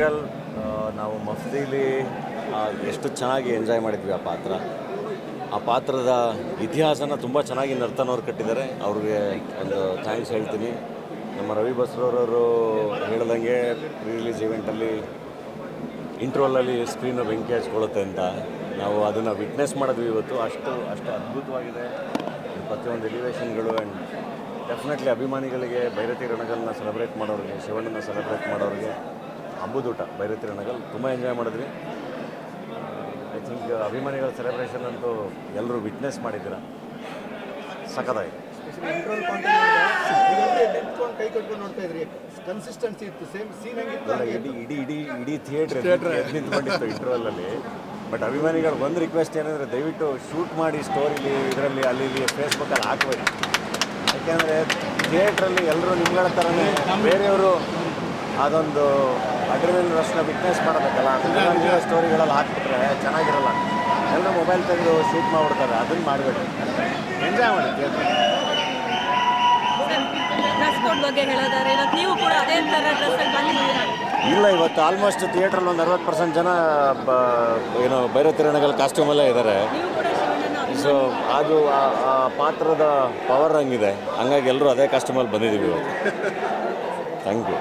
ಲ್ ನಾವು ಮಫ್ತಿಲಿ ಎಷ್ಟು ಚೆನ್ನಾಗಿ ಎಂಜಾಯ್ ಮಾಡಿದ್ವಿ ಆ ಪಾತ್ರದ ಇತಿಹಾಸನ ತುಂಬ ಚೆನ್ನಾಗಿ ನರ್ತನವ್ರು ಕಟ್ಟಿದ್ದಾರೆ. ಅವ್ರಿಗೆ ಒಂದು ಥ್ಯಾಂಕ್ಸ್ ಹೇಳ್ತೀನಿ. ನಮ್ಮ ರವಿ ಬಸ್ರೂರವರು ಹೇಳ್ದಂಗೆ ಪ್ರೀ ರಿಲೀಸ್ ಈವೆಂಟಲ್ಲಿ ಇಂಟ್ರೋಲಲ್ಲಿ ಸ್ಕ್ರೀನು ಬೆಂಕಿ ಹಚ್ಕೊಳ್ಳುತ್ತೆ ಅಂತ ನಾವು ಅದನ್ನು ವಿಟ್ನೆಸ್ ಮಾಡಿದ್ವಿ ಇವತ್ತು. ಅಷ್ಟು ಅದ್ಭುತವಾಗಿದೆ ಪ್ರತಿಯೊಂದು ಎಲಿವೇಷನ್ಗಳು. ಆ್ಯಂಡ್ ಡೆಫಿನೆಟ್ಲಿ ಅಭಿಮಾನಿಗಳಿಗೆ ಭೈರತಿ ರಣಗಲ್ನ ಸೆಲೆಬ್ರೇಟ್ ಮಾಡೋರಿಗೆ, ಶಿವಣ್ಣನ ಸೆಲೆಬ್ರೇಟ್ ಮಾಡೋರಿಗೆ ಹಬ್ಬದೂಟ ಭೈರತಿ ರಣಗಲ್ ತುಂಬ ಎಂಜಾಯ್ ಮಾಡಿದ್ವಿ. ಐ ಥಿಂಕ್ ಅಭಿಮಾನಿಗಳ ಸೆಲೆಬ್ರೇಷನ್ ಅಂತೂ ಎಲ್ಲರೂ ವಿಟ್ನೆಸ್ ಮಾಡಿದ್ದೀರ, ಸಖತ್ತಾಗಿದೆ. ಕೈ ಕಟ್ಕೊಂಡು ನೋಡ್ತಾ ಇದ್ರಿ, ಕನ್ಸಿಸ್ಟೆನ್ಸಿ ಇತ್ತು, ಸೇಮ್ ಸೀನ್ ಇಡೀ ಥಿಯೇಟ್ರ್ ನಿಂತ್ಕೊಂಡಿತ್ತು ಇಂಟರ್ವಲ್ಲಲ್ಲಿ. ಬಟ್ ಅಭಿಮಾನಿಗಳು ಒಂದು ರಿಕ್ವೆಸ್ಟ್ ಏನಂದರೆ ದಯವಿಟ್ಟು ಶೂಟ್ ಮಾಡಿ ಸ್ಟೋರಿಲಿ ಇದರಲ್ಲಿ ಅಲ್ಲಿ ಫೇಸ್ಬುಕ್ಕಲ್ಲಿ ಹಾಕಬೇಕು. ಯಾಕೆಂದರೆ ಥಿಯೇಟ್ರಲ್ಲಿ ಎಲ್ಲರೂ ನಿಮ್ಗಳ ಥರನೇ ಬೇರೆಯವರು ಅದೊಂದು ಅಡ್ರಿನಲ್ ರಶ್ನ ವಿಟ್ನೆಸ್ ಮಾಡಬೇಕಲ್ಲ. ಅದನ್ನ ಸ್ಟೋರಿಗಳಲ್ಲಿ ಹಾಕ್ಬಿಟ್ರೆ ಚೆನ್ನಾಗಿರಲ್ಲ. ಎಲ್ಲರೂ ಮೊಬೈಲ್ ತೆಗೆದು ಶೂಟ್ ಮಾಡಿಬಿಡ್ತಾರೆ. ಅದನ್ನು ಮಾಡಬೇಕು, ಎಂಜಾಯ್ ಮಾಡಿ ಥಿಯೇಟ್ರ್. ಇಲ್ಲ, ಇವತ್ತು ಆಲ್ಮೋಸ್ಟ್ ಥಿಯೇಟ್ರಲ್ಲಿ ಒಂದು 60% ಜನ ಭೈರತಿ ರಣಗಲ್ ಕಾಸ್ಟ್ಯೂಮಲ್ಲೇ ಇದ್ದಾರೆ. ಸೊ ಅದು ಆ ಪಾತ್ರದ ಪವರ್ ಹಂಗಿದೆ, ಹಂಗಾಗಿ ಎಲ್ಲರೂ ಅದೇ ಕಾಸ್ಟ್ಯೂಮಲ್ಲಿ ಬಂದಿದ್ದೀವಿ ಇವತ್ತು. Thank you.